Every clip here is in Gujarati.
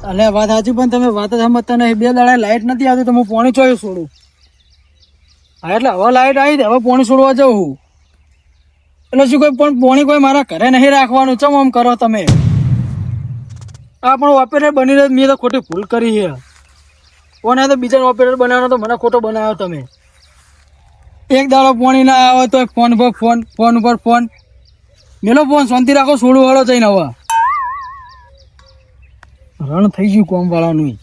અલે વાત સાચી, પણ તમે વાત જ સમજતા નહીં. 2 દાડા લાઈટ નથી આવતી તો હું પાણી ચોય છોડું. હા એટલે હવે લાઈટ આવી, હવે પાણી છોડવા જવું. એટલે શું કોઈ પણ પાણી કોઈ મારા ઘરે નહીં રાખવાનું. ચમ આમ કરો તમે? આ પણ ઓપરેટર બનીને મેં તો ખોટી ભૂલ કરી છે. કોને તો બીજા ઓપરેટર બનાવવાનો તો મને ખોટો બનાવ્યો તમે. એક દાડો પાણી ના આવે તો ફોન પર ફોન, ફોન ઉપર ફોન. મેલો ફોન, શાંતિ રાખો, છોડું વાળો જઈને હવે રણ થઈ ગયું કોમ વાળાનું.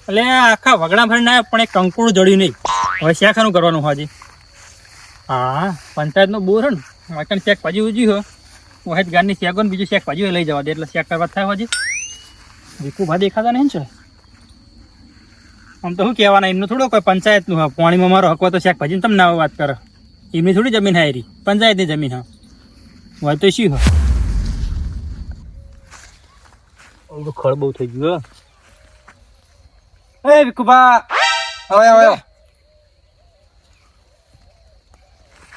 એટલે આખા વગડા ભરી ના પણ એક કંકુડ જડ્યું નહીં. હવે શેખાનું કરવાનું હાજી? હા, પંચાયત નો બોર ને વાંચન શેક ભાજી ઉજ્યું હોય વાહેત ગારની શેકો ને બીજું શેક ભાજી લઈ જવા દે એટલે શેક કરવા થાય હાજી. વિકુ ભા દેખાતા નહીં છે. આમ તો શું કહેવાના, એમનું થોડું કોઈ પંચાયતનું હા પાણીમાં મારો હકવા તો શેક ભાજી તમે ના વાત કરો. એમની થોડી જમીન હારી, પંચાયતની જમીન હા હોય તો શું હા. ખળ બહુ થઈ ગયું. એ વિકુભા હવે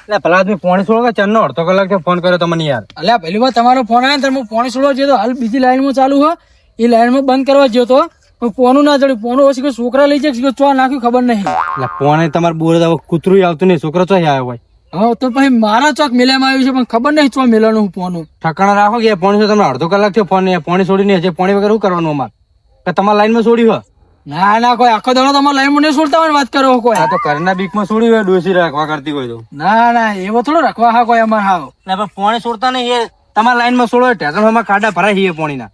એટલે ભલા આદમી પાણી છોડો કે ચારનો અડધો કલાક ફોન કર્યો તમને યાર. અલ્યા પહેલી વાર તમારો ફોન આવ્યો ને, હું પાણી છોડવા જતો. હાલ બીજી લાઈનમાં ચાલુ હોય, એ લાઈનમાં બંધ કરવા ગયો તો પોનું ના ચડ્યું. પોનું ઓછી છોકરા લઈ જાય ચો નાખ્યું ખબર નહીં. એટલે પોણે તમારે બોર કૂતરું આવતું નહીં, છોકરો ચો આવ્યો હોય. હા તો પછી મારા ચોક મેલામાં આવ્યું છે, પણ ખબર નહીં ચો મેલાનું પોનું. ઠકાણા રાખો કે પાણી તમને અડધો કલાક થયો ફોન પાણી છોડી નહીં છે. પાણી વગર શું કરવાનું અમારે? કે તમારા લાઈનમાં છોડ્યું હોય? ના ના, કોઈ આખો દાડો તમારા લાઈનમાં નહીં છોડતા હોય વાત કરો કોઈ. આ તો ઘરના બીકમાં છોડી હોય, ડોસી રાખવા કરતી હોય તો. ના ના, એવો થોડો રાખવા હા કોઈ અમારે હાવ. એટલે પાણી છોડતા નહીં, એ તમારા લાઈનમાં છોડો ટેશન ખાડા ભરાય છે પાણીના.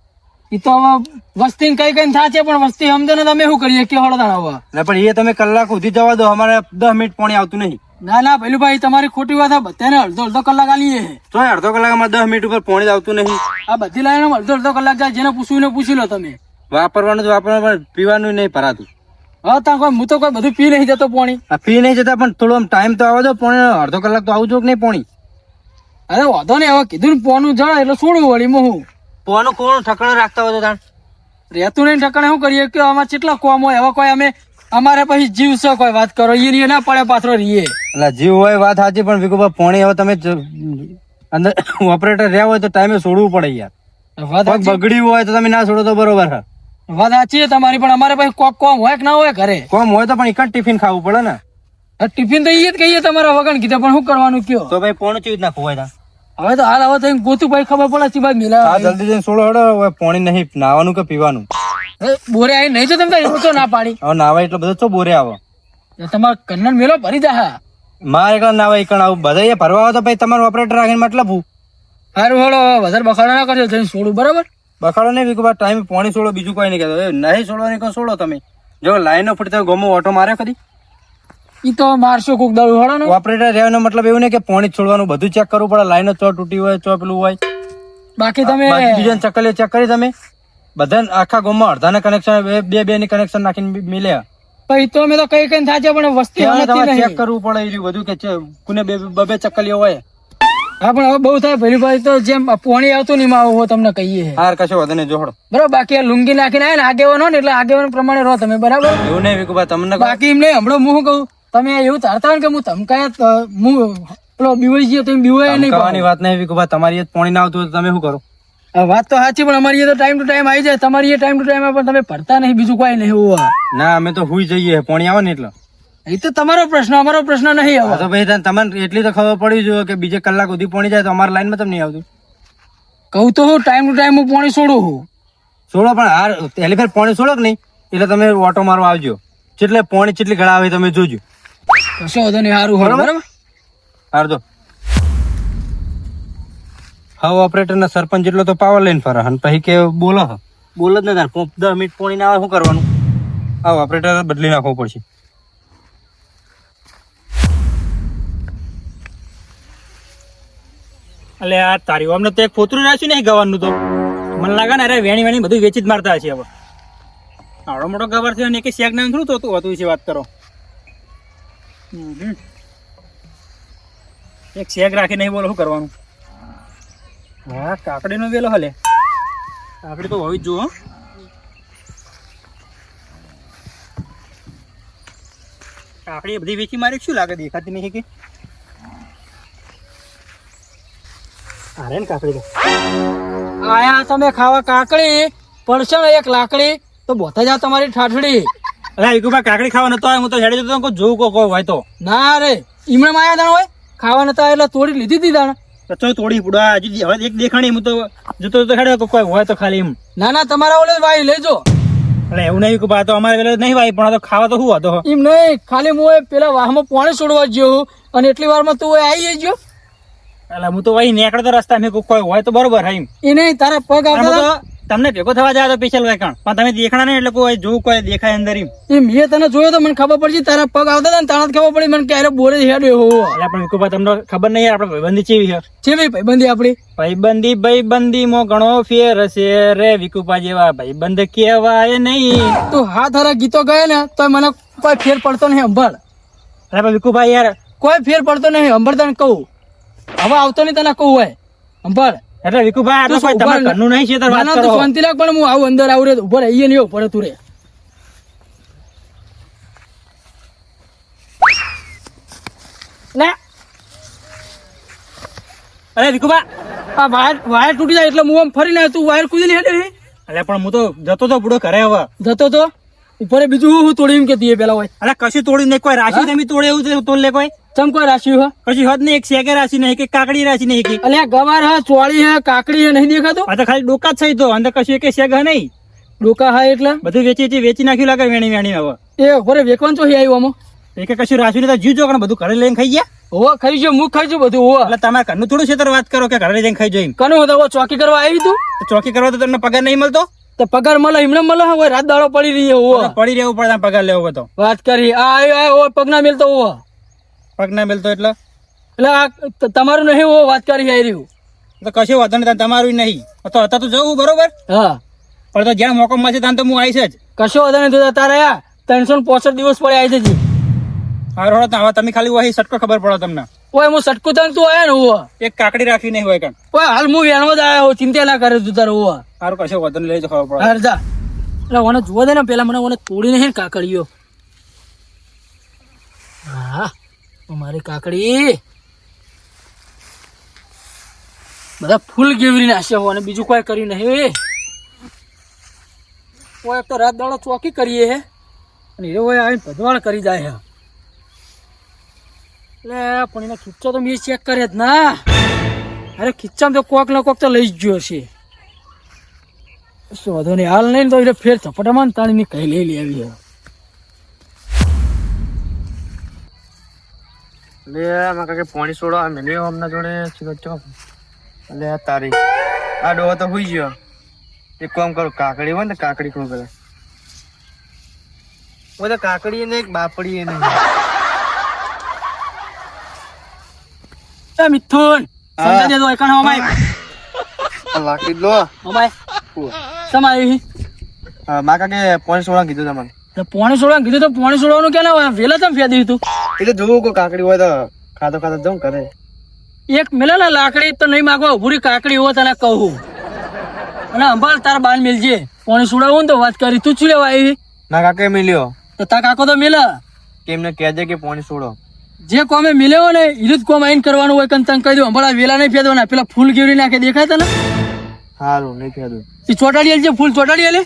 એ તો હવે વસ્તી કઈ કઈ થાય છે, પણ વસ્તી સમજે ને તમે શું કરીએ કે હળદા હવે. પણ એ તમે કલાક સુધી જવા દો, અમારે 10 મિનિટ પાણી આવતું નહીં. ના ના પેલું ભાઈ તમારી ખોટી વાત. બધાને અડધો કલાક આલીએ. તો અડધો કલાક અમારે 10 મિનિટ ઉપર પાણી આવતું નહીં. આ બધી લાઈનો અડધો કલાક જાય. જેને પૂછવું ને પૂછી લો તમે. વાપરવાનું તો વાપરવાનું, પીવાનું નહીં ભરાતું. હા તા કોઈ, હું તો કોઈ બધું પી નહીં જતો પાણી. આ પી નહીં જતા, પણ થોડો ટાઈમ તો આવવા દો. પાણી અડધો કલાક તો આવું જો કે નહીં પાણી. અરે વાંધો નહીં, હવે કીધું ને પોનું જણ એટલે છોડવું વળી હું. પોનું કોણ ઠકડો રાખતા હોય તો તાણ રહેતું નહીં ઠકાણે શું કરીએ કે અમારે કેટલા કોમ હોય. હવે કોઈ અમે અમારે પછી જીવ છે કોઈ વાત કરો, એ ના પડે પાથરો રહીએ. એટલે જીવ હોય વાત સાચી, પણ વિકુભા પાણી હવે તમે અંદર ઓપરેટર રહ્યા હોય તો ટાઈમે છોડવું પડે યાર. વાત બગડ્યું હોય તો તમે ના છોડો તો બરોબર છે. વાત સાચી છે તમારી, પણ અમારે પછી કોક કોમ હોય કે ના હોય ઘરે. કોમ હોય તો પણ એક જ ટિફિન ખાવું પડે ને. ટિફિન તો એ જ કહીએ તમારા વગણ કીધા, પણ શું કરવાનું કયો? તો ભાઈ પોણું ચીજ નાખવું હોય હવે તો હાલ હવે તો ગોતું ભાઈ ખબર પડે છે ભાઈ મિલા. હા જલ્દી જઈને છોડો હડો. હવે પાણી નહીં નાવાનું કે પીવાનું. બોરે આવી નહીં તો તમે એવું તો ના પાડી. હવે નાવા એટલો બધો તો બોરે આવો. તમારા કન્નન મેલો ભરી જા. મારે એકલા નાવા એકણ આવું બધા ભરવા આવો તો ભાઈ તમારું ઓપરેટર રાખીને મતલબ હું સારું હળો વધારે બખાડો ના કરજો, જઈને છોડું બરાબર. બખાડો નહીં વિકુભા, ટાઈમે પાણી છોડો, બીજું કોઈ નહીં કહેતો. નહીં છોડવાની કોઈ છોડો તમે. જો લાઈનો ફૂટતા ગમો ઓટો મારે ખરી. ઈ તો મારશો કોક દાડું હળો ને. ઓપરેટર રહેવાનો મતલબ એવું નહીં કે પાણી છોડવાનું બધું ચેક કરવું પડે. લાઈનો ચો તૂટી હોય, ચો પેલું હોય. બાકી તમે બીજાને ચક્કલીઓ ચેક કરી તમે બધા આખા ગામમાં અડધાને કનેક્શન બે ની કનેક્શન નાખીને મિલ્યા. પછી તો અમે તો કઈ કઈ થાય છે, પણ વસ્તી ચેક કરવું પડે એ બધું કે કોને બે ચક્કલીઓ હોય. હા પણ હવે બહુ થાય પેલી ભાઈ તો જેમ પાણી આવતું નહીં આવું તમને કહીએ. હાર કશો વધુ નહીં જોડો બરાબર. બાકી લુંગી નાખીને આવે ને આગેવાનો ને એટલે આગેવાન પ્રમાણે રહો તમે બરાબર. એવું નહીં વિકુભા તમને બાકી એમ નહીં. હમણાં હું કહું તમે એવું ધારતા હોય કે હું ધમકાયા હું પેલો બીવાઈ ગયો તમે બીવાય નહીં. ખાવાની વાત નહીં વિકુભા, તમારી પાણી ના આવતું તમે શું કરો? વાત તો સાચી, પણ અમારી તો ટાઈમ ટુ ટાઈમ આવી જાય. તમારી ટાઈમ ટુ ટાઈમ પણ તમે ભરતા નહીં, બીજું કોઈ નહીં હોવા. ના અમે તો હુઈ જઈએ પાણી આવે ને એટલે. એ તો તમારો પ્રશ્ન, અમારો પ્રશ્ન નહીં હવે. તો ભાઈ તમને એટલી તો ખબર પડી જોઈએ કે બીજે કલાક સુધી પાણી જાય તો અમારા લાઈન માં તમને નહીં આવતું. કહું તો હું ટાઈમ ટુ ટાઈમ હું પાણી છોડું હું. છોડો પણ હાર પહેલી ફેર પાણી છોડો કે નહીં એટલે તમે ઓટો મારવા આવજો. જેટલે પાણી જેટલી ઘડા આવે તમે જોજો. કશો વાંધો નહીં. સારું બરાબર. હાર દો. હા ઓપરેટર ના સરપંચ જેટલો તો પાવર લઈને ફરે પછી કે બોલો બોલો જ ને 10 મિનિટ પાણી ના આવે શું કરવાનું? હા ઓપરેટર બદલી નાખવો પડશે. એટલે આ તારી અમને તો એક ફોતરું નાખ્યું નહીં ગવાનું તો મને લાગે ને અરે વેણી વેણી બધું વેચી જ મારતા હશે. હવે આવડો મોટો ગવાર થયો ને એક શેક નામ થોડું તો હતું છે વાત કરો. એક શેક રાખી નહીં બોલો શું કરવાનું? હા કાકડી નો વેલો હલે કાકડી તો હોવી જ જુઓ. કાકડી બધી વેચી મારી શું લાગે દેખાતી નહીં કે અરે ને કાકડી તો આયા તમે ખાવા કાકડી પડશે ને એક લાકડી તો બોથા જા તમારી ઠાઠડી. અરે વિકુભા કાકડી ખાવા નતો આવ્યો, હું તો હેડી જતો જોઉં કોઈ હોય તો. ના રે ઈમણે માં આયા તાણ હોય ખાવા નતા એટલે તોડી લીધી હતી તાણ. તો તોડી પડવા હજી હવે એક દેખાણી હું તો જોતો તો હેડ્યો કોઈ હોય તો ખાલી એમ. ના ના તમારા ઓલે વાઈ લેજો. એટલે એવું નહીં વિકુભા, તો અમારે વેલે નહીં ભાઈ, પણ આ તો ખાવા તો શું હતો. એમ નહીં ખાલી હું પેલા વાહમાં પાણી છોડવા ગયો અને એટલી વારમાં તું આવી જજો. એટલે હું તો વહી નીકળતો રસ્તા મેં કોઈ હોય તો બરોબર એમ. એ નહીં તારા પગ આવતા હતા. તમને ભેગો થવા જાય તો સ્પેશિયલ વેકણ, પણ તમે દેખાણા નહીં એટલે કોઈ જોવું કોઈ દેખાય અંદર એમ. એ મેં તને જોયો તો મને ખબર પડી તારા પગ આવતા હતા ને તારા ખબર પડી મને ક્યારે બોલે હેડ્યો હોવો. એટલે પણ વિકુભા તમને ખબર નહીં યાર, આપણે ભાઈબંધી ચેવી છે. છે ભાઈ ભાઈબંધી આપડી. ભાઈબંધી માં ઘણો ફેર છે રે વિકુભા, જેવા ભાઈબંધ કેવાય નહીં. તું હાથ હારા ગીતો ગાય ને તો મને કોઈ ફેર પડતો નહીં સંભાળ. અરે પણ વિકુભા યાર કોઈ ફેર પડતો નહીં સંભાળ તને કહું. હવે આવતો નહીં તને કહું હોય સંભાળ. એટલે વિકુભા આટલું કોઈ તમારા ઘરનું નહીં છે તો વાત કરો. શાંતિ રાખ, પણ હું આવું અંદર આવું રે ઉભો રહે નહીં ઉભો તું રે. અરે વિકુભા આ વાયર તૂટી જાય એટલે હું આમ ફરીને તું વાયર કૂદી હેડે. એટલે પણ હું તો જતો તો બુડો ઘરે હવે જતો તો ઉપર બીજું હું તોડી એમ કેતી પેલા હોય. અરે કશું તોડ્યું નહીં, કોઈ રાશિ તમે તોડે એવું છે તોડ લે કોઈ. ચમ કોઈ રાશિ હા કશું હોત નહીં, એક શેકે રાશિ નહીં કે કાકડી રાશિ નહીં કે. અલ્યા ગવાર હા ચોળી હા કાકડી હા નહીં દેખાતું. આ તો ખાલી ડોકા જ થઈ તો અંદર કશું એક શેક નહીં. ડોકા હા એટલે બધું વેચી નાખ્યું લાગે વેણી વેણી. હવે એ હોરે વેકવાન તો આવ્યું આમાં એક કશું રાશિ નહીં તો જીવજો, પણ બધું ઘરે લઈને ખાઈ ગયા. હોવા ખાઈ જો હું ખાઈ છું બધું હોવા. એટલે તમારા ઘરનું થોડું છે તો વાત કરો કે ઘરે લઈને ખાઈ જો એમ. કનું હતો ચોકી કરવા આવી તું તો ચોકી કરવા તો તમને પગાર નહીં મળતો. તો પગાર મળે એમને મળે હોય રાત દાડો પડી રહી હોવા. પડી રહેવું પડે પગાર લેવો હોય તો. વાત કરી આ પગના મેલતો હોવા. પગ ના મેલતો એટલે એટલે તમારું નહીં હોવો વાત કરી આવી રહ્યું તો કશું વાંધો નહીં, તમારું નહીં તો હતા તો જવું બરોબર. હા પણ તો જ્યાં મોકો મળશે ત્યાં તો હું આવીશ જ. કશો વાંધો નહીં તું તારે 365 દિવસ પડે આવી જજી. હારો હવે તમે ખાલી વહી સટકો ખબર પડો તમને. ઓય હું સટકું તને તું આયા ને હોવા. એક કાકડી રાખી નહીં હોય કણ. ઓય હાલ હું વેણવા જ આવ્યો, ચિંતા ના કરે તું તારે હોવા. સારું કશો વાંધો નહીં, લઈ તો ખબર પડે. હાર જા એટલે મને જોવા દે ને પેલા મને મને તોડી નહીં કાકડીઓ. હા મારી કાકડી બધા ફૂલ ગેવરી નાખ્યા હોય અને બીજું કોઈ કર્યું નહીં. કોઈ તો રાત દાડો ચોકી કરીએ હે અને એ હોય આવીને ભદવાડ કરી જાય હે. એટલે પણ એના ખીચ્ચા તો મેં ચેક કરે જ ના. અરે ખીચ્ચામાં તો કોક ને કોક તો લઈ જ ગયો છે. શું વાંધો નહીં હાલ નહીં તો એટલે ફેર ચપટામાં તાણીને કઈ લઈ લેવી હે. કાકે પાણી છોડવા મેલ્યો હમણાં જોડે સિગરેટ ચોપ. એટલે તારી આ ડોહો તો હોઈ ગયો. એક કામ કરું, કાકડી હોય ને કાકડી ખો કરે. હું તો કાકડી ને એક બાપડી નહીં. મિથુન સમજા દેજો એકણ હમાય લાકડી લો હમાય સમાય. મા કાકે પાણી છોડવા કીધું તમને. પાણી છોડવાનું કીધું તો પાણી છોડવાનું કે ના વેલા તમે ફેદી તું. એટલે જોવું કોઈ કાકડી હોય તો ખાતો ખાતો જવું કરે. એક મેલે ને લાકડી તો નહીં માગવા ઉભરી કાકડી હોય તને કહું. અને અંબાલ તારા બાન મેલજે પાણી છોડાવું ને તો વાત કરી તું શું લેવા આવી. ના કાકે મિલ્યો તો તા કાકો તો મેલે કે એમને કહેજે કે પાણી છોડો. જે કોમે મિલ્યો ને એ જ કોમ આઈને કરવાનું હોય કે તને કહી દઉં અંબાળા વેલા નહીં ફેદવાના. પેલા ફૂલ ગેવરી નાખે દેખાય તને. સારું નહીં ફેદું. એ ચોટાડી આલજે ફૂલ ચોટાડી આલે.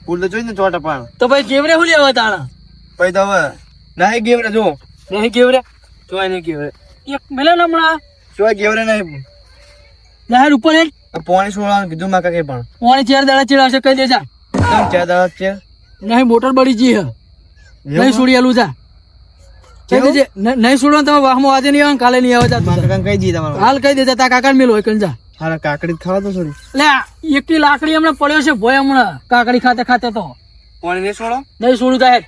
ફૂલ તો જોઈ ને ચોટા પાણ તો ભાઈ કેવરે હું લેવા તાણા પછી તો હવે નહીં ગેવરે જો નહીં કેવરે જોઈ નહીં ગેવરે એક મેલે ને હમણાં જોઈ ગેવરે નહીં. લહેર ઉપર હેડ પાણી છોડવાનું કીધું મા કાકે પણ પાણી 4 દાડા ચીડાશે કહી દેજા. કેમ ચાર દાડા છે નહીં મોટર બળી જી હે નહીં છોડી આલું જા. કહી દેજે નહીં છોડવાનું તમે વાહમાં આજે નહીં આવે કાલે નહીં આવે જા. મારા કાકાને કહી દી તમારે હાલ કહી દેજા તા કાકા મેલ હોય કઈ જા. હારા કાકડી ખાવા તો છોડી. એટલે એકલી લાકડી હમણાં પડ્યો છે ભોય હમણાં કાકડી ખાતે ખાતે તો પાણી નહીં છોડો નહીં છોડું તા હેડ.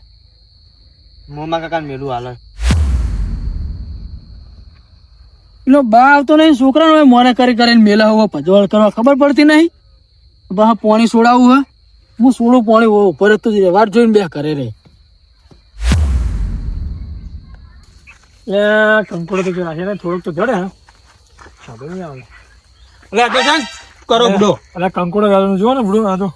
મોમા કાકાને મેલું હાલ. પેલો બા આવતો નહીં છોકરાનો મોને કરી કરીને મેલા હોવા ભજવાળ કરવા ખબર પડતી નહીં. બા પાણી છોડાવું હે હું છોડું પાણી ઉપર જ તો વાત જોઈને બે કરે રે. કંકોડો તો નાખે ને થોડુંક તો જડે હા સાદો નહીં આવે. એટલે આ તો છે ને, કરો બુડો. એટલે કંકોડો ગાળવાનું જુઓ ને બુડો આ તો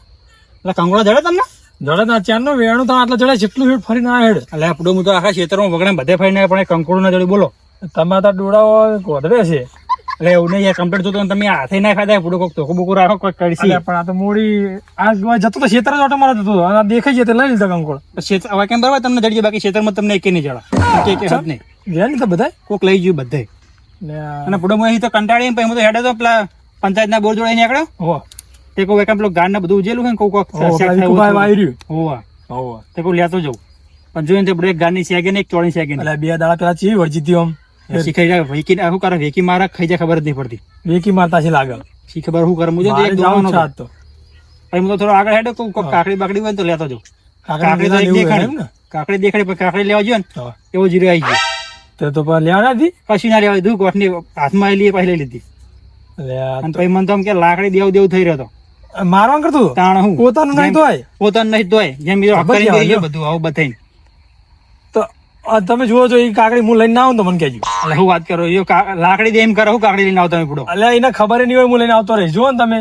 એટલે કંકોડો જડે તમને. જડે ના ચાર નો વેણું તો આટલા જડે જેટલું ફેર ફરી ના હેડ. એટલે આપડો હું તો આખા ક્ષેત્રમાં વગડા બધે ફરીને પણ કંકોડો ના જડી બોલો. તમારા તો ડોળાઓ ગોધરે છે એટલે એવું નહીં યાર કમ્પ્લીટ જોતો તમે હાથે ના ખાતા પૂરું કોક ધોકો બોકો રાખો કોઈ કરશી અલ્યા પણ આ તો મૂડી આ જતો તો ખેતર જ ઓટો મારતો હતો અને આ દેખાઈ જાય તે લઈ લીધા કંકોડ. ક્ષેત્ર હવે કેમ બરાબર તમને જડી જાય બાકી ક્ષેત્રમાં તમને એકે નહીં જડા એક હાથ નહીં ગયા નહીં તો બધાય કોક લઈ ગયું બધે ને અને પૂરો અહીં તો કંટાળી પછી હું તો હેડે તો પેલા પંચાયતના બોર્ડ જોડે નીકળ્યો હો તે કોઈ પેલું ગાડ ને બધું ઉજેલું ને કોક વિકુભાઈ આવી રહ્યું. હોવા હોવ તે કોઈ લેતો જવું પણ જોઈને તે બધું એક ગાડની શેગે ને એક ચોળી શેગે ને એટલે 2 દાડા પેલા ચીવી વળજી હતી આમ શીખાઈ જાય વેકી શું કરે વેકી મારા ખાઈ જાય ખબર જ નહીં પડતી વેકી મારતા છે લાગે. શી ખબર શું કરે મુજબ મારે એક જવાનું દોવાનો છે આજ તો. પછી હું તો થોડો આગળ હેડે કોક કાકડી બાકડી હોય ને તો લેતો જાઉં કાકડી કાકડી તો એક લેવું દેખાડી એમ ને? કાકડી દેખાડી પણ કાકડી લેવા જોઈએ ને હા. એવો જીરો આવી ગયો તે તો પણ લેવાના હતી. કશું ના લેવા દીધું કોટની હાથમાં આવેલી એ પછી લઈ લીધી એટલે આ અને પછી મને તો આમ કે લાકડી દેવું થઈ રહ્યો હતો તો મારવાનું કરતું હતું. તાણ હું પોતાનું નહીં તો આય. પોતાનું નહીં તોય જેમ બીજો ખબર કરીને છે બેસી ગયો હવે. બધું આવું બધાય તો આ તમે જુઓ છો એ કાકડી હું લઈને ના આવું તો મને કહેજો. એટલે હું વાત કરો લાકડી દે એમ કરો હું કાકડી લઈને આવતા પૂડો એટલે એને ખબર નહીં હોય હું લઈને આવતો રહીશ. જુઓ ને તમે.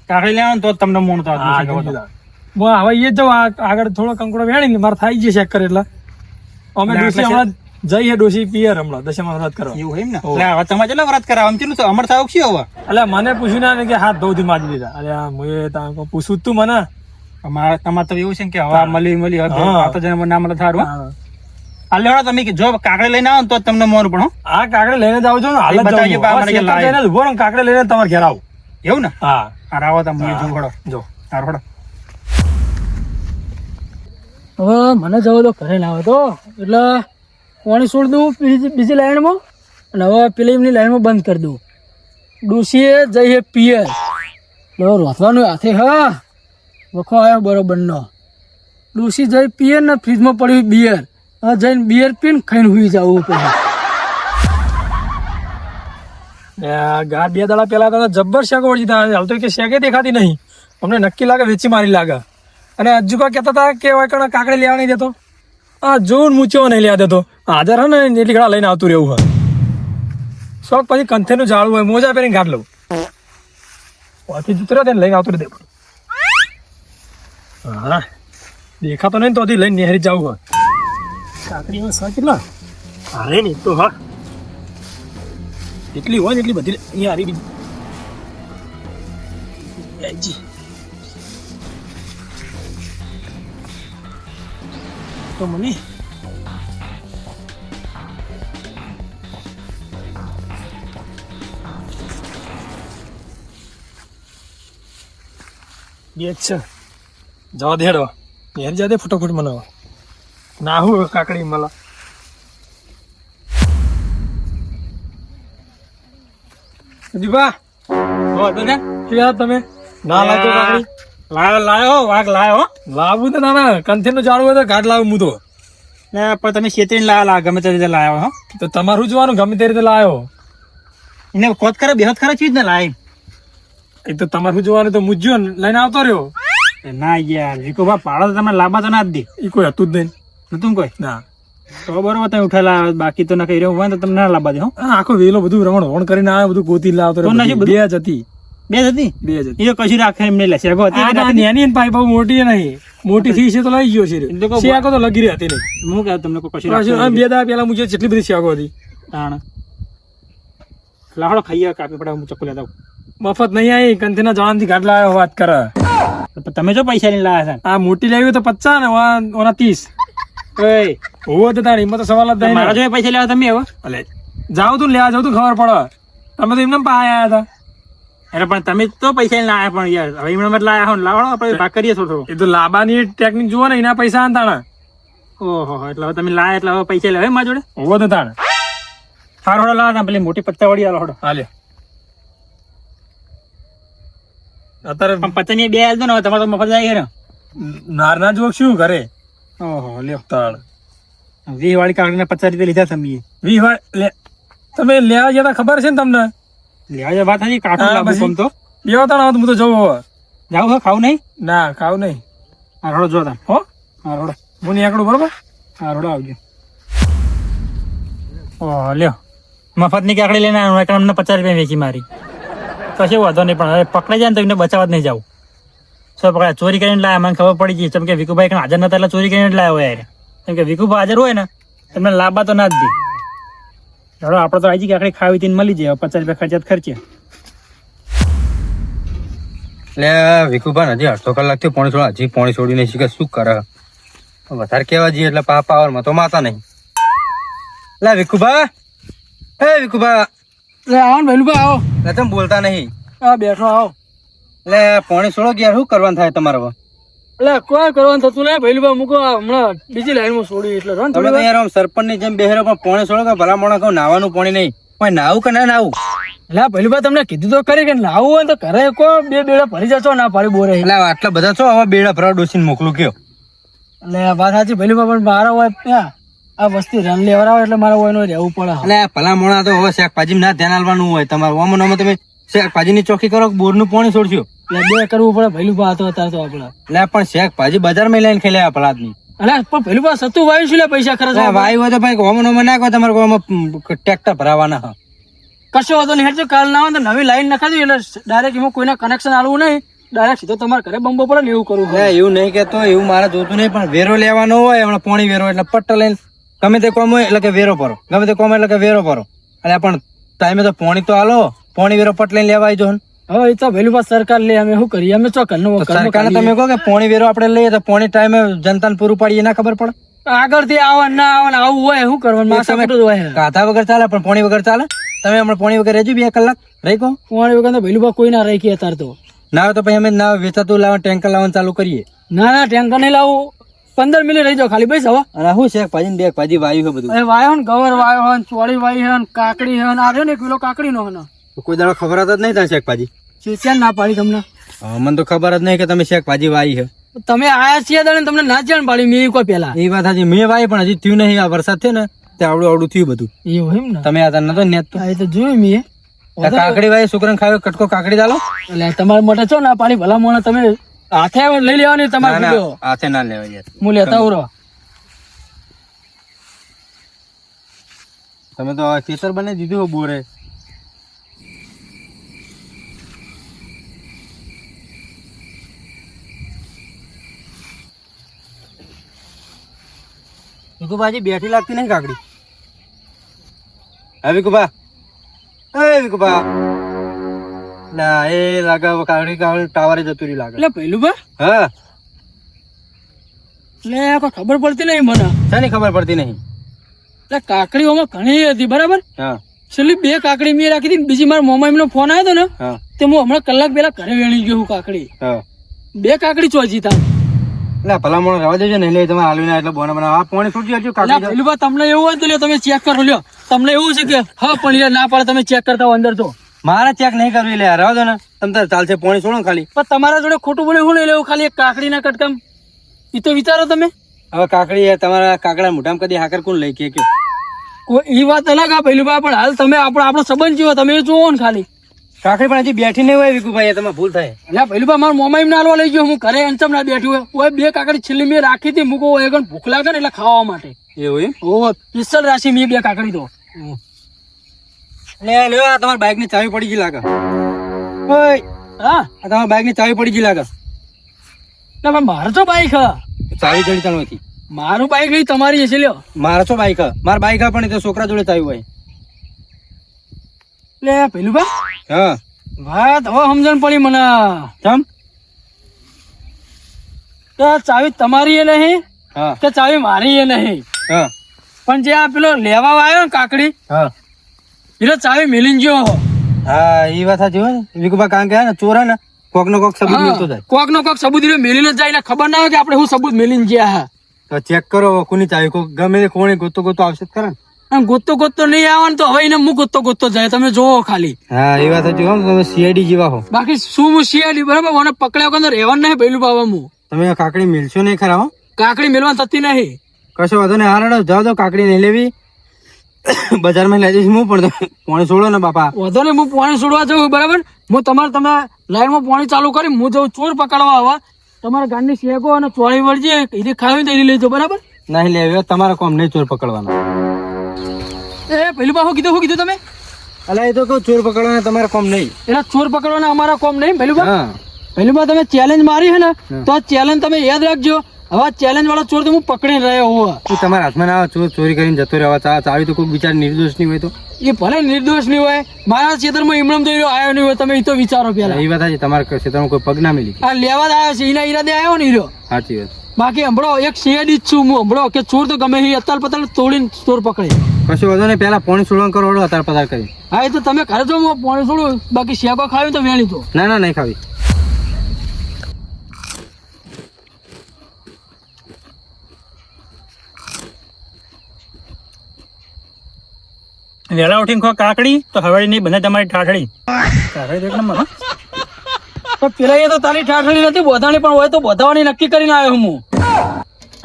કાકડી લેવા ને તો જ તમને મોણતો હા, હતો. જોઈ લીધા. હું હવે એ જ જાઉં આગળ થોડો કંકડો વેણીને મારે થાય છે ચેક કરે એટલે અમે એટલે ડોસી આટલા હમણાં જઈએ ડોસી પિયર હમણાં દશામાં વ્રત કરવા. એવું એમ ને એટલે હવે તમે કેટલા વ્રત કરાવો આમ કેટલું અમર થાવ છે હવે એટલે મને પૂછ્યું ના ને કે હાથ ધોથી માજી દીધા. અરે આ મુએ તાંકો પૂછું જ તું મને. તમારે તો એવું છે ને કે હવે મળી હવે હા. આ તો જન્મ ના મળે થારું હાલ લેવડો તમે કે જો કાકડી લઈને આવો ને તો જ તમને મોરું પણ હો. આ કાકડે લઈને જાવ છો ને હાલ જ બતાવજો જાઉં બા, છું. મને કે આ લાય. શેતાળ જઈને જ ઉભો રહું, કાકડે લઈને તમારે ઘેર આવું. એવું ને હા હાર આવો તમે જો હડો જો હાર હડો હવે મને જવો તો ઘરે લાવે તો એટલે પાણી છોડ દઉં બીજી લાઈનમાં અને હવે પેલી એમની લાઈનમાં બંધ કરી દઉં. ડૂસીએ જઈએ પિયર એટલે રોધવાનું હાથે હા વખો આવ્યો બરોબરનો. ડૂસી જઈ પિયર ને ફ્રીજમાં પડ્યું બિયર. હવે જઈને બિયર પીને ખાઈને હુઈ જવું પછી. ને આ ગા 2 દાડા પેલા તો જબ્બર શેક ઓળજી હતા. હાલ તો કે શેકે દેખાતી નહીં. અમને નક્કી લાગે વેચી મારી લાગે. અને અજુકા કહેતા હતા કે વાયકણ કાકડી લેવા નહીં દેતો. આ જોઉં મૂચ્યો નહીં લેવા દેતો. હાજર હે ને એટલી ઘડા લઈને આવતું રહેવું હોય. શોખ પછી કંથેનું ઝાડું હોય મોજા પહેરીને કાઢ લઉં. પછી જતો રહ્યો તેને લઈને આવતું રહે. હા દેખાતો નહીં તો લઈને નેહરી જવું હોય. કાકડી સ કેટલા હારે નહીં તો હા એટલી હોય ને એટલી બધી અહીંયા હારી બીજી તો મને બે જ છે જવા દે હેડવા ઘેર જા દે ફટાફટ મનાવા ના હું કાકડી મળા દીપા હો તો ને ક્યાં તમે ના લાગતો કાકડી લાયો વાઘ લાયો લાવું તો ના ના કંથેર નું ઝાડું હોય તો કાઢ લાવું હું તો ને પણ તમે છેતરીને લાયા ગમે તે રીતે લાયો હો તો તમારું જોવાનું ગમે તે રીતે લાયો એને ખોદ કરે બેહદ કરે ચીજ ને લાય એ તો તમારું જોવાનું તો મુજ્યો ને લઈને આવતો રહ્યો ના યાર વિકોબા પાડો તો તમે લાંબા તો ના જ દે એ કોઈ હતું જ નહીં નતું કોઈ ના તો બરોબર તમે ઉઠેલા બાકી તો ના કઈ રહ્યો હોય ને તો તમને ના લાંબા દે હો આ આખો વેલો બધું રમણ વણ કરીને આવે બધું ગોતી લાવતો તો રહ્યો નથી બધી. બધું? બે જ હતી બે જ હતી બે જ હતી એ તો કશું રાખે એમ નહીં લે શેગો હતી કે આ નથી? નાની ને પાઈ બહુ મોટી નહીં મોટી થઈ છે તો લઈ ગયો છે એ તો કહું- શિયાકો તો લગી રહી હતી નહીં હું કહું તમને કોઈ કશું પાછું રાખે આમ 2 દાડા પેલા મુજબ જેટલી બધી શિયાકો હતી તાણ લાહડો ખાઈએ કાપી પડા હું ચક્કુ લેતા આવું. મફત નહીં આવી કંથીના જણાથી ગાંઠ લાવ્યો વાત કરે પણ તમે જો પૈસા લઈને લાયા આ મોટી લાવી તો 50 ને ઓના 30 છે ઓય હોવો તો તારી એમાં તો સવાલ જ નહીં મારા ને. જો પૈસા લેવા તમે હવે અલે જાવ તું લેવા જાવ તું ખબર પડે તમે તો એમને પાસે આવ્યા હતા અરે પણ તમે તો પૈસા લઈને આયા પણ યાર હવે એમણે મત લાયા હો ને લાવડો આપણે ભાગ કરીએ થોડો એ તો લાબાની ટેકનિક જુઓ ને એના પૈસા આંતાણા ઓહો એટલે હવે તમે લાયા એટલે હવે પૈસા લેવા મારા જોડે હોવો તો તાણે સારો હડો લાવા પેલી મોટી પત્તા વાળી આલો હડો હાલે અત્યારે પણ પત્તા ની બે આલ દો ને હવે તમારે તો મફત જાય ને નારના જોક શું કરે ઓહો લ્યો તાણ 20 વાળી કાકડીના 50 રૂપિયા લીધા તમે તમે લેવા જતા ખબર છે ને તમને લેવા જાય વાત હતી કાકું હા, લાગુ પછી? કમ તો લેવા તાણ હું તો જવું હવે જાવ હો ખાવું નહીં ના ખાવ નહીં હા રોડો જો તા હો હા રોડો હું નહીં આકડું બરોબર હા રોડો આવજો ઓહો લ્યો મફત ની કાકડી લઈને આવ્યો એટલે અમને 50 રૂપિયા વેચી મારી કશે વાંધો નહીં પણ હવે પકડાઈ જાય ને તો એમને બચાવવા જ નહીં જાવ સો પકડા ચોરી કરીને લાયા મને ખબર પડી ગઈ જેમ કે વિકુભાઈ કણ હાજર નતા એટલે ચોરી કરીને જ લાયો યાર કેમ કે વિકુભાઈ હાજર હોય ને તમને લાંબા તો ના જ દે ચાલો આપણે તો આજી કાકડી ખાવી હતી ને મળી જાય 50 રૂપિયા ખર્ચા ખર્ચે. એટલે વિકુભાઈ હજી અડધો કલાક થયો પોણી છોડ હજી પોણી છોડી નહીં શીખે શું કરે વધારે કેવા જઈએ એટલે પાવરમાં તો માતા નહીં. લે વિકુભા હે વિકુભા એટલે આવો ને ભૈલુભા આવો. એટલે તમે બોલતા નહીં. હા બેઠો આવો. એટલે પોણી છોડો ગયા શું કરવાનું થાય તમારે? એટલે કોઈ કરવાનું થતું નહીં ભૈલુભા. મૂકો હમણાં બીજી લાઈનમાં છોડી એટલે રન તમે તો યાર આમ સરપંચ ની જેમ બેહેરો પણ પોણી છોડો કે ભલા મોણા કહું નાવાનું પોણી નહીં. કોઈ નાવું કે ના નાવું? એટલે ભૈલુભા તમને કીધું તો ખરી કે નાવું હોય તો ઘરે કો બે બેડા ભરી જશો ના પાડી બોરે. એટલે આટલા બધા છો હવે બેડા ભરા ડોસીને મોકલું કયો? એટલે વાત સાચી ભૈલુભા પણ મારા હોય ત્યાં આ વસ્તી રન લેવડાવે એટલે મારે હોય રહેવું પડે. એટલે ભલા મોણા તો હવે શાકભાજી ના ધ્યાન આપવાનું હોય તમારે. ઓમાં ઓમાં તમે શાકભાજી ની ચોખ્ખી કરો બોર નું પાણી છોડશો એટલે બે કરવું પડે ભૈલુભા હતો અત્યારે તો આપડે. એટલે પણ શાકભાજી બજારમાં લઈને ખેલે આપણા આદમી. અરે પણ ભૈલુભા સતું વાયુ શું લે પૈસા ખર્ચ વાયુ હોય તો ભાઈ ઓમાં ઓમાં નાખો તમારે ટ્રેક્ટર ભરાવાના હા. કશો વાંધો નહીં હેઠો કાલ ના હોય તો નવી લાઈન નખાવી એટલે ડાયરેક્ટ એમાં કોઈના કનેક્શન આલવું નહીં. ડાયરેક્ટ સીધો તમારે ઘરે બંબો પડે ને એવું કરવું પડે. એવું નહીં કેતો એવું મારે જોતું નહીં પણ વેરો લેવાનો હોય હમણાં પોણી વેરો એટલે પટ્ટ લઈને ગમે તે કોમ હોય એટલે કે વેરો ભરો ગમે તે કોમ એટલે કે વેરો ભરો. એટલે પણ ટાઈમે તો પોણી તો હાલો પોણી વેરો પટ લઈને લેવા આવજો. હવે એ તો ભૈલુભા સરકાર લે અમે શું કરીએ અમે ચો ઘરનું સરકારને તમે કહો કે પોણી વેરો આપણે લઈએ તો પોણી ટાઈમે જનતાને પૂરું પાડીએ ના ખબર પડે? આગળથી આવા ના આવા આવું હોય શું કરવાનું માથા મોટું જ હોય. કાંધા વગર ચાલે પણ પોણી વગર ચાલે? તમે હમણાં પોણી વગર રહેજો 2 કલાક રહી કહો. પોણી વગર તો ભૈલુભા કોઈ ના રાખીએ અત્યારે તો. ના હોય તો પછી અમે ના વેચાતું લાવવા ટેન્કર લાવવાનું ચાલુ કરીએ. ના ના ટેન્કર નહીં લાવું 15 મિનિટ રહી જાઓ ખાલી બસ હવે. અને શું શાકભાજી ને ભાજી વાયુ છે બધું? અરે વાયો ને ગવર વાયો હોય ચોળી વાય છે કાકડી છે આવ્યો ને 1 કિલો કાકડી નો કોઈ દાડો ખબર જ નહીં થાય શાકભાજી. ચેન ના પાડી તમને? મને તો ખબર જ નહીં કે તમે શાકભાજી વાવી છે. તમે આયા છીએ દાડે તમને ના જાણ પાડી મેં કોઈ પેલા. એ વાત સાચી મેં વાવી પણ હજી થયું નહીં. આ વરસાદ થયો ને તે આવડું થયું બધું. એવું એમ ને? તમે આ નતો નેત તો એ તો જોયું મેં. કાકડી વાવી છોકરાને ખાયો કટકો કાકડી દાલો. એટલે તમારે મોટા છો ના પાડી ભલા મોણા તમે હાથે લઈ લેવાની તમારે હાથે ના લેવા યાર. હું લેતા આવું. તમે તો ખેતર બને દીધું બોરે. વિકુભાજી બેઠી લાગતી નહીં કાકડી. હા વિકુભા એ વિકુભા ના એ લાગે કાકડી કાકડી ટાવરે જતું રહ્યું લાગે. એટલે ભૈલુભા હા એટલે કોઈ ખબર પડતી નહીં મને. શાની ખબર પડતી નહીં? એટલે કાકડીઓમાં ઘણી હતી બરાબર. હા છેલ્લી 2 કાકડી મેં રાખી હતી. બીજી મારા મોમા એમનો ફોન આવ્યો હતો ને હા તે હું હમણાં કલાક પહેલા ઘરે વેણી ગયો હું કાકડી. હા 2 કાકડી ચોજી તા. એટલે ભલામણ રવા દેજો ને એટલે તમે હાલવી ના એટલે બોના બનાવ. આ પોણી છૂટી હજુ કાકડી ભૈલુભા તમને એવું હોય તો લ્યો તમે ચેક કરો લ્યો. તમને એવું છે કે હા પણ લ્યો ના પાડે તમે ચેક કરતા હો અંદર તો. મારે ચેક નહીં કરવી લે રવા દો ને તમે તાર ચાલશે પોણી છોડો ખાલી. પણ તમારા જોડે ખોટું બોલે હું નહીં લેવું ખાલી એક કાકડી ના કટકામ. એ તો વિચારો તમે. હવે કાકડી તમારા કાકડા મોઢામાં કદી હાકર કોણ લઈ કે કોઈ એ વાત અલગ આ ભૈલુભા પણ હાલ તમે આપણો સંબંધ જોવો તમે એ જોવો ને ખાલી. કાકડી પણ હજી બેઠી નહીં હોય વિકુભાઈ તમે ભૂલ થાય. એટલે ભૈલુભા મારા મોમા એમને હાલવા લઈ ગયો હું ઘરે અંચમ ના બેઠું હોય 2 કાકડી છેલ્લી મેં રાખી હતી મૂકો એકણ ભૂખ લાગે ને એટલે ખાવા માટે. એવું એમ? ઓ પિસ્તલ રાશિ મેં 2 કાકડી તો. લે લ્યો આ તમારા બાઇક ની ચાવી પડી ગઈ લાગે. ઓય હા આ તમારા બાઇક ની ચાવી પડી ગઈ લાગે. ના પણ મારે તો બાઈક ચાવી ચડી ચાલુ હતી. મારું બાઈક નહીં તમારી હશે લ્યો. મારા છો બાઈક મારા બાઈક પણ એ તો છોકરા જોડે ચાવી હોય. લે ભૈલુભા હા વાત હવે સમજણ પડી મને. ચમ કે ચાવી તમારી એ નહીં હા કે ચાવી મારી એ નહીં હા પણ જે આ પેલો લેવા આવ્યો ને કાકડી હા એટલે ચાવી મેલીને ગયો. હા એ વાત સાચી હોય ને વિકુભા કારણ કે ને ચોરા ને કોક નો કોક સબૂત મળતો જાય. કોક નો કોક સબૂત મેલીને જાય ને ખબર ના હોય કે આપણે શું સબૂત મેલીને ગયા. તો ચેક કરો કોની ચાવી કોક ગમે તે કોણે ગોતો ગોતો આવશે જ કરે ને. આમ ગોતતો ગોતતો નહીં આવવાનું તો હવે એને હું ગોતતો જાય તમે જોવો ખાલી. હા એ વાત સાચી હો તમે સીઆઈડી જેવા હો. બાકી શું હું શિયાળી બરાબર મને પકડ્યા વગર રહેવાનું નહીં ભૈલું બાબા હું. તમે કાકડી મિલશો નહીં ખરા હો. કાકડી મેળવા થતી નહીં. કશો વાંધો નહીં હારડો જાઓ તો કાકડી નહીં લેવી બજારમાં લઈ જઈશ હું પણ પોણી છોડો ને બાપા. વધો ને હું પાણી છોડવા જવું બરાબર. હું તમે લાઈનમાં પાણી ચાલુ કરી હું જઉં ચોર પકડવા આવા તમારા ગામની શેકો અને ચોળી વળજે એ ખાવી તો લેજો બરાબર. નહીં લેવી તમારા કોમ નહીં ચોર પકડવાના. એ પેલું બા શું કીધું તમે? અલા એ તો કહું ચોર પકડવાના તમારા કોમ નહીં. એના ચોર પકડવાના અમારા કોમ નહીં પેલું બા. હા પેલું બા તમે ચેલેન્જ મારી છે ને તો ચેલેન્જ તમે યાદ રાખજો હવે ચેલેન્જ વાળો ચોર તો હું પકડીને રહ્યો હોવા. તું તમારા હાથમાં ના આવે, ચોરી કરીને જતો રહેવા ચાવી તો કોઈ બિચાર નિર્દોષ નહીં હોય તો એ ભલે નિર્દોષ નહીં હોય, મારા ક્ષેત્રમાં ઇમરાન તો આવ્યો નહીં હોય. તમે એ તો વિચારો પેલા. એ વાત છે, તમારા ક્ષેત્રમાં કોઈ પગ ના મિલી. આ લેવા જ આવ્યો છે, એના ઈરાદે આવ્યો ને હીરો. સાચી વાત. બાકી હમણાં એક શેડ જ છું હું. હમણાં કે ચોર તો ગમે એ અતાલ પતાલ તોડીને ચોર પકડે. કશું વાંધો નહીં, પેલા પોણી છોડવાનું કરો, અત્યારે પસાર કરી. હા એ તો તમે ઘરે જો હું પાણી છોડું, બાકી શેકો ખાવી તો વેણી તો. ના ના, નહીં ખાવી. વહેલા ઉઠીને ખો કાકડી તો હવાડી નહીં બને તમારી ઠાઠડી. કાકડી તો એક નંબર હો. પણ પેલા એ તો તારી ઠાઠડી નથી બોધાણી, પણ હોય તો બોધાવાની નક્કી કરીને આવ્યો હું.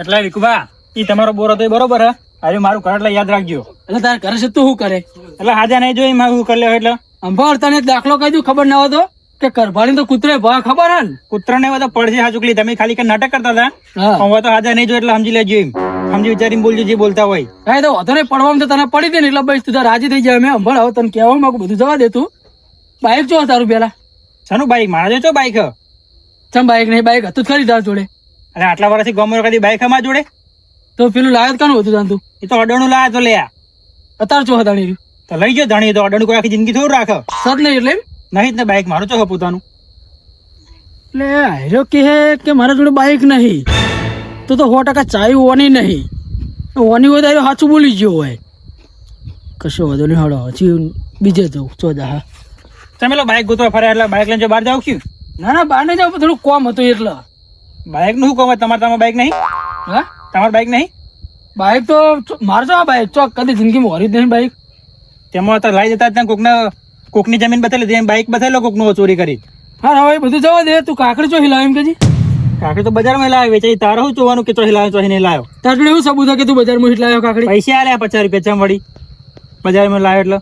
એટલે વિકુભા ઈ તમારો બોર હતો એ બરોબર હે. આજે મારું ઘર એટલે યાદ રાખજો. એટલે તારે ઘરે છે તું શું કરે? એટલે હાજા નહીં જોઈ મારું કરી લે એટલે અંભાળ તને એક દાખલો કહી દઉં, ખબર ના હોય તો કે કરભાણી તો કૂતરે ભા ખબર હે ને? કૂતરા ને બધા પડશે હાચુકલી. તમે ખાલી કે નાટક કરતા હતા, હા હવે તો હાજા નહીં જો એટલે સમજી લેજો. એમ સમજી વિચારીને બોલજો જે બોલતા હોય. કાંઈ તો વધુ નહીં, પડવામાં તો તને પડી દે ને એટલે બસ તું તાર રાજી થઈ જાય. મેં અંભાળ હવે તને કહેવા માંગુ, બધું જવા દે તું. બાઈક જો તારું પેલા. શાનું બાઈક? મારા જો બાઈક. ચમ બાઈક નહીં? બાઈક હતું જ ખરી તાર જોડે. અને આટલા વર્ષથી ગમે કદી બાઈક અમારા જોડે તો પેલું લાયક કાનું હતું તાન તું? એ તો અડાણું લાયા તો લે. અત્યારે ચો હતાણી રહ્યું તો લઈ ગયો ધણી. તો અડાણું કોઈ આખી જિંદગી થોડું રાખે. સત નહીં એટલે એમ? નહીં જ ને, બાઈક મારું ચો પોતાનું. એટલે હાર્યો કે મારા જોડે બાઈક નહીં તો 100% ચાવી ઓની નહીં. ઓની હોય તો સાચું બોલી ગયો હોય. કશો વાંધો નહીં, હળો હજી બીજે જવું ચોદા. હા તમે લો બાઈક ગોતવા ફરે એટલે બાઈક લઈને જો બહાર જાવ છું. ના ના બહાર નહીં જાવ, થોડું કોમ હતું એટલે. બાઈક નું શું કહો? તમારે બાઈક નહીં? હા તમારે બાઈક નહીં? બાઈક તો મારે જો બાઈક ચોક કદી જિંદગીમાં હોરી જ નહીં બાઈક. તેમાં તો લઈ જતા ત્યાં કોકની જમીન બતાવી લીધી, બાઈક બતાવી લો કોકનું ચોરી કરી. હા હવે બધું જવા દે. તું કાકડી ચો હિલાવ એમ કે કાકડી તો બજારમાં લાવે વેચાઈ. તારે શું જોવાનું કે ચોહી લાવ્યો ચોહી નહીં લાવ્યો? તાર જોડે એવું સબૂત છે કે તું બજારમાં હિલાવ્યો કાકડી? પૈસા આલ્યા 50 રૂપિયા ચમ વળી બજારમાં લાવ્યો એટલે.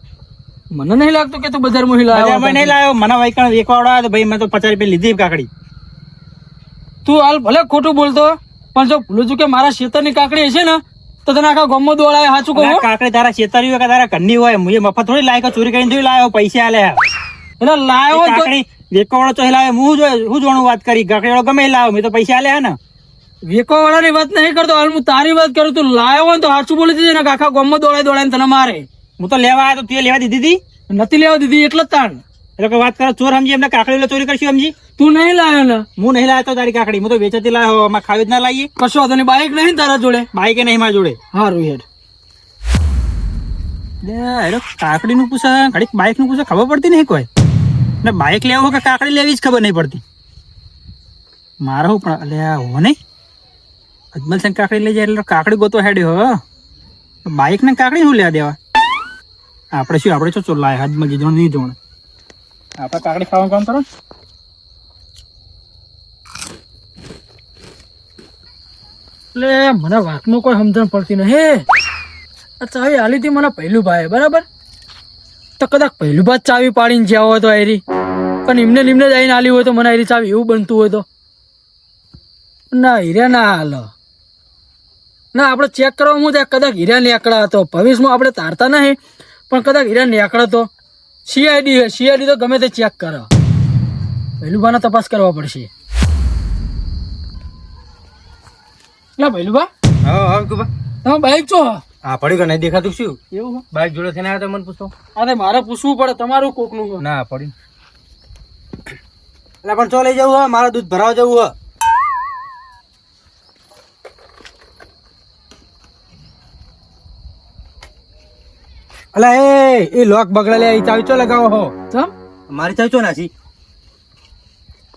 મને નહીં લાગતું કે તું બજારમાં હિલાવ્યો. બજારમાં નહીં લાવ્યો. મને વાઈકણ વેકવાડો તો ભાઈ મેં તો 50 રૂપિયા લીધી કાકડી. તું હાલ ભલે ખોટું બોલતો, પણ જો ભૂલું છું કે મારા ખેતરની કાકડી હશે ને તો તને આખા ગામમાં દોડાય. સાચું કહું? કાકડી તારા છેતરી હોય કે તારા ઘરની હોય, હું મફત થોડી લાયકો ચોરી કરીને થોડી લાવ્યો. પૈસા આલ્યા. એટલે લાવ્યો તો કાકડી વેકવાડો ચોહી લાવ્યો. હું જોવાનું વાત કરી. કાકડી વાળો ગમે લાવ્યો, મેં તો પૈસા આલ્યા ને. વેકો વાળાની વાત નહીં કરતો, હાલ હું તારી વાત કરું. તું લાવ્યો હોય તો સાચું બોલી દેજે ને, આખા ગામમાં દોડાય તને મારે. હું તો લેવા આવ્યો તો તું લેવા દીધી હતી. નથી લેવા દીધી એટલે જ તાણ. એટલે કે વાત કરો ચોર સમજી એમને કાકડી ચોરી કરશું સમજી. તું નહીં લાવ્યો ને? હું નહીં લાવતો તારી કાકડી. હું તો વેચાતી લાવ્યો. આમાં ખાવી જ ના લાવીએ. કશો વાંધો નહીં. બાઈક નહીં તારા જોડે? બાઈક નહીં મારા જોડે. હારું હેડ. કાકડી નું પૂછે, ઘડીક બાઈક નું પૂછે, ખબર પડતી નહીં કોઈ ને. બાઈક લેવો કે કાકડી લેવી જ ખબર નહીં પડતી. મારે શું પણ અલ્યા હો નહીં અજમલ સિંહ કાકડી લઈ જાય એટલે કાકડી ગોતો હેડ્યો. હ બાઈક ને કાકડી શું લેવા દેવા? આપણે શું આપણે શું લાય હાથમાં ગીધો નહીં જોણે. આપણે કાકડી ખાવાનું કામ કરો. એટલે મને વાતમાં કોઈ સમજણ પડતી નહીં. આ ચાવી આલી હતી મને પહેલું ભાઈ, બરાબર? તો કદાચ પહેલું ભાઈ ચાવી પાડીને જ્યાં હોય તો આયરી, પણ નિમને જઈને આલી હોય તો મને આયરી ચાવી એવું બનતું હોય તો ના હીરા ના હાલ ના. આપણે ચેક કરવા હું ત્યાં કદાચ હીરા નેકળા હતો. ભવિષ્યમાં આપણે તારતા નહીં, પણ કદાચ હીરા નેકળા તો સીઆઈડી તો ગમે તે ચેક કરો. પહેલું ભાના તપાસ કરવા પડશે. ના પહેલું ભા હા વિકુભા, તમે બાઈક છો? હા પડી ગયો. નહીં દેખાતું શું? એવું બાઈક જોડે થઈને આવ્યો તો મને પૂછો. અરે મારે પૂછવું પડે, તમારું કોકનું. ના પડી. એટલે પણ ચો લઈ જવું હે, મારે દૂધ ભરાવા જવું હે. અલા એ લોક બગડેલા એ ચાવી ચો લગાવો હો. ચમ મારી ચાવી ચો નાસી.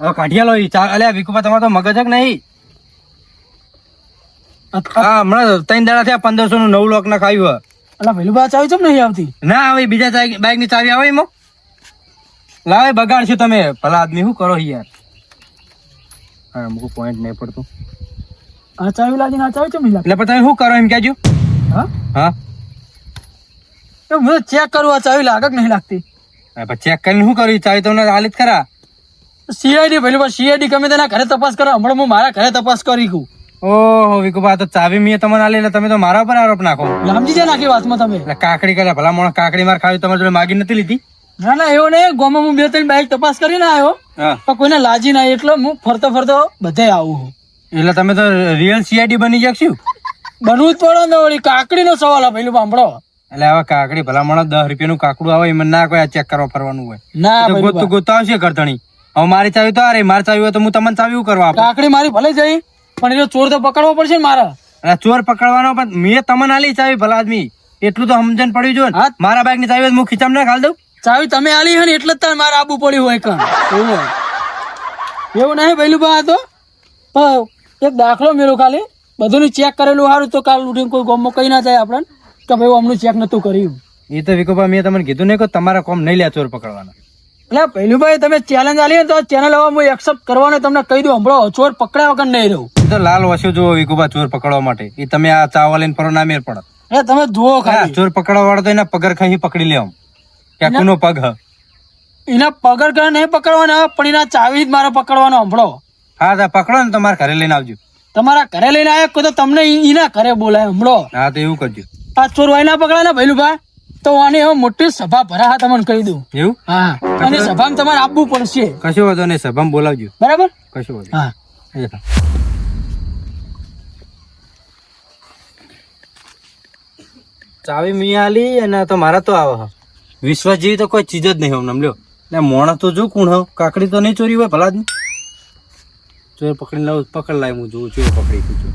હવે કાઢિયા લો ઈ ચા. અલ્યા વિકુભા તમારે તો મગજ જ નહીં. હા હમણાં 3 દાડા થયા 1500 નું નવું લોક ના ખાયું. અલા પેલું બા ચાવી ચમ નહીં આવતી? ના આવે બીજા બાઈક ની ચાવી આવે એમાં. લાવે બગાડશો તમે ભલા આદમી. શું કરો યાર? હા અમુક પોઈન્ટ નહીં પડતું. આ ચાવી લાગીને આ ચાવી ચમ નહીં લાગતી? એટલે પણ તમે શું કરો એમ કહેજો. હા હા હું ચેક કરું આ ચાવી લાગે કે નહીં લાગતી. ચેક કરીને શું કર્યું? ચાવી તમને હાલી જ ખરા. સીઆઈડી પેલું બસ સીઆઈડી ગમે તેના ઘરે તપાસ કરો. હમણાં હું મારા ઘરે તપાસ કરી કઉ. ઓહો વિકુભા, તો ચાવી મેં તમને આલી એટલે તમે તો મારા ઉપર આરોપ નાખો. સમજી જાય નાખી વાતમાં તમે. એટલે કાકડી કરે ભલા માણસ. કાકડી માર ખાવી તમારી જોડે માગી નથી લીધી. ના ના એવું નહીં. ગોમાં હું 2-3 બાઈક તપાસ કરીને આવ્યો, હા પણ કોઈને લાજી ના એટલે હું ફરતો બધે આવું. એટલે તમે તો રિયલ સીઆઈડી બની જશો. બનવું જ પડે ને વળી. કાકડીનો સવાલ આ પેલું સાંભળો. એટલે હવે કાકડી ભલામણ 10 રૂપિયાનું કાકડું આવે એમાં ના કોઈ ચેક કરવા ફરવાનું હોય. ના એ તો ગોતું ગોતું આવશે કરતણી. હવે મારી ચાવી તો અરે મારી ચાવી હોય તો હું તમને ચાવી કરવા આપું. કાકડી મારી ભલે જઈ પણ એ ચોર તો પકડવો પડશે ને મારા. એટલે ચોર પકડવાનો પણ મેં તમને આલી ચાવી ભલા આદમી એટલું તો સમજણ પડ્યું જો ને. હા. મારા બાઈક ની ચાવી હોય તો હું ખીચામાં ના ખાલી દઉં. ચાવી તમે આલી હે ને એટલે જ તારે મારે આબુ પડ્યું હોય કાં એવું નહીં પેલું બા તો પણ એક દાખલો મેળો ખાલી બધું ચેક કરેલું સારું તો કાલ ઉઠીને કોઈ ગામમાં કઈ ના જાય આપણને કે ભાઈ અમનું ચેક નતું કર્યું. એ તો વિકોભા મેં તમને કીધું નહીં કે તમારા કોમ નહીં લે ચોર પકડવાના. એટલે પહેલું ભાઈ તમે ચેલેન્જ આલી ને તો ચેનલ હવે હું એક્સેપ્ટ કરવાનો તમને કહી દઉં હમણાં ચોર પકડ્યા વગર નહીં રહું. એ તો લાલ વસ્યો જો વિકોભા ચોર પકડવા માટે એ તમે આ ચાવા લઈને ફરો ના મેર પડે. એટલે તમે જુઓ હા, ખાલી ચોર પકડવા વાળો તો એના પગર ખાઈ પકડી લેવા કે કોનો પગ હ. એના પગર કરે નહીં પકડવાના પણ એના ચાવી જ મારે પકડવાનો હંભળો. હા તો પકડો ને તમારે ઘરે લઈને આવજો. તમારા ઘરે લઈને આવ્યા કોઈ તો તમને એના ઘરે બોલાય હંભળો. હા તો એવું કરજો. આ ચોર વાય ના પકડાય ને ભૈલું ભા તો આની હવે મોટી સભા ભરા હા તમને કહી દઉં. એવું હા અને સભામાં તમારે આપવું પડશે કશો વાંધો નહીં સભામાં બોલાવજો. બરાબર. કશો વાંધો હા નહીં. ચાવી મી આલી અને તો મારા તો આવે હ. વિશ્વાસ જેવી તો કોઈ ચીજ જ નહીં હમણાં લ્યો. એટલે મોણા તો જો કોણ હ કાકડી તો નહીં ચોરી હોય ભલા જ. ચોર પકડી લાવ પકડ લાય હું જોઉં છું પકડી છું.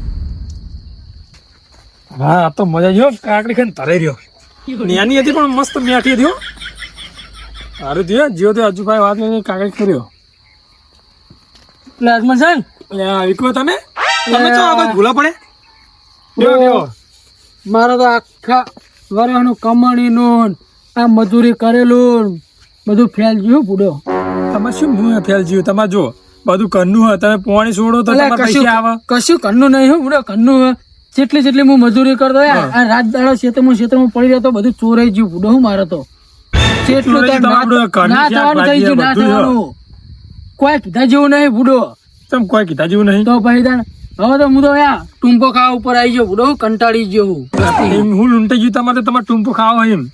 હા આ તો મજા જો કાકડી ખાઈને તરે રહ્યો. નાની હતી પણ મસ્ત મેઠી હતી હો. સારું થયું જીઓ તો હજુ ભાઈ વાત નહીં કાકડી કર્યો. એટલે અજમલ સાહેબ એટલે આ વિકો તમે તમે તો આ બધું ભૂલા પડે. કેવો કેવો મારા તો આખા વર્ષનું કમાણીનું આ મજૂરી કરેલું બધું ફેલ ગયું બુડો. તમારે શું મું ફેલ જીવ તમારે જો બધું ઘરનું હોય તમે પોણી છોડો તો એટલે તમારે પૈસા આવે. કશું ઘરનું નહીં હું બુડો ઘરનું હે. જેટલી જેટલી હું મજૂરી કરતો આ રાત દાડો ક્ષેત્રમાં પડી રહ્યો બધું ચોરાઈ ગયું બુડો હું મારે તો જેટલું ચોરાઈ તો ગયું તમારું ઘરનું ના થવાનું થઈ ગયું ના બધું થવાનું કોઈ કીધા જેવું નહીં બુડો. તમે કોઈ કીધા જેવું નહીં. તો ભાઈ તાણ હવે તો હું તો ટૂંપો ખાવા ઉપર આવી ગયો બુડો કંટાળી ગયો હું. એમ હું લૂંટાઈ ગયું તમારે તમારે ટૂંપો ખાવા એમ.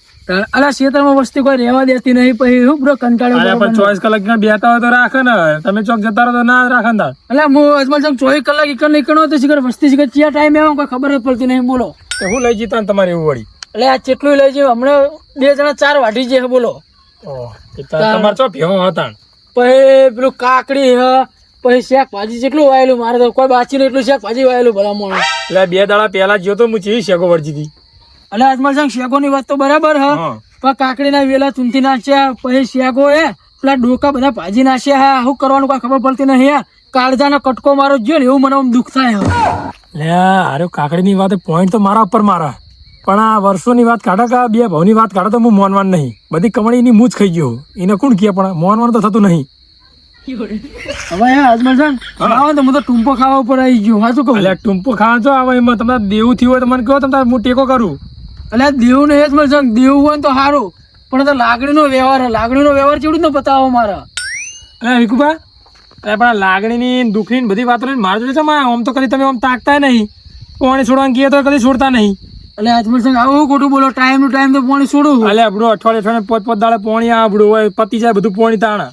અલા ક્ષેત્રમાં વસ્તી કોઈ રહેવા દેતી નહીં પછી હું બુડો કંટાળ્યો. અરે પણ 24 કલાક ના બેતા હોય તો રાખે ને તમે ચોક જતા રહો તો ના રાખે ને. એટલે હું અજમલ સાહેબ 24 કલાક એકર નીકળ્યો તો શીખર વસ્તી શીખર ચિયા ટાઈમે આવે કોઈ ખબર જ પડતી નહીં બોલો. તો હું લઈ જતા ને તમારે એવું વળી. એટલે આ ચેટલું લઈ જાય હમણાં 2 જણા 4 વાઢી જાય બોલો. તમારે ચો ભેવો હતા. પછી પેલું કાકડી હ પછી શાક ભાજી જેટલું વાયેલું મારે તો કોઈ બાચી એટલું શાક ભાજી વાયેલું ભલા મોણું. એટલે 2 દાડા પહેલા જ્યો તો હું ચીવી શેકો વળજી હતી. એટલે અજમલ સાહેબ શેકોની વાત તો બરાબર હ પણ કાકડીના વેલા ચૂંટી નાખ્યા પછી શેકો પેલા ડોકા બધા ભાજી નાખ્યા હા શું કરવાનું કોઈ ખબર પડતી નહીં. કાળજાનો કટકો મારો જો ને એવું મને આમ દુઃખ થાય. લે અરે કાકડીની વાત પોઈન્ટ તો મારા ઉપર મારા પણ આ વર્ષોની વાત કાઢા કા 2 ભાવની વાત કાઢા તો હું મોનવાન નહીં. બધી કમળીની મૂછ ખાઈ ગયો એને કોણ કહે પણ મોનવાનું તો થતું નહીં. હવે અજમલ સાહેબ આવો તો હું તો ટૂંપો ખાવા ઉપર આવી ગયો હા શું કહું. એટલે ટૂંપો ખાવા છો આવે એમાં તમારે દેવું થયું હોય તો મને કહો તમે હું ટેકો કરું. એટલે દેવું નહીં અજમલ સાહેબ દેવું હોય તો સારું પણ તો લાગણીનો વ્યવહાર ચેવડું ન બતાવો મારા. અરે વિકુભા અરે પણ આ લાગણીની દુઃખની બધી વાતો મારા જોડે છે આમ તો કદી તમે આમ તાકતા નહીં. પાણી છોડવાનું કહે તો કદી છોડતા નહીં. એટલે અજમલ સાહેબ આવું ખોટું બોલો ટાઈમ ટુ ટાઈમ તો પાણી છોડું. અલે આપણું અઠવાડિયે 5 દાડે પાણી આવડું હોય પતી જાય બધું પાણી તાણા.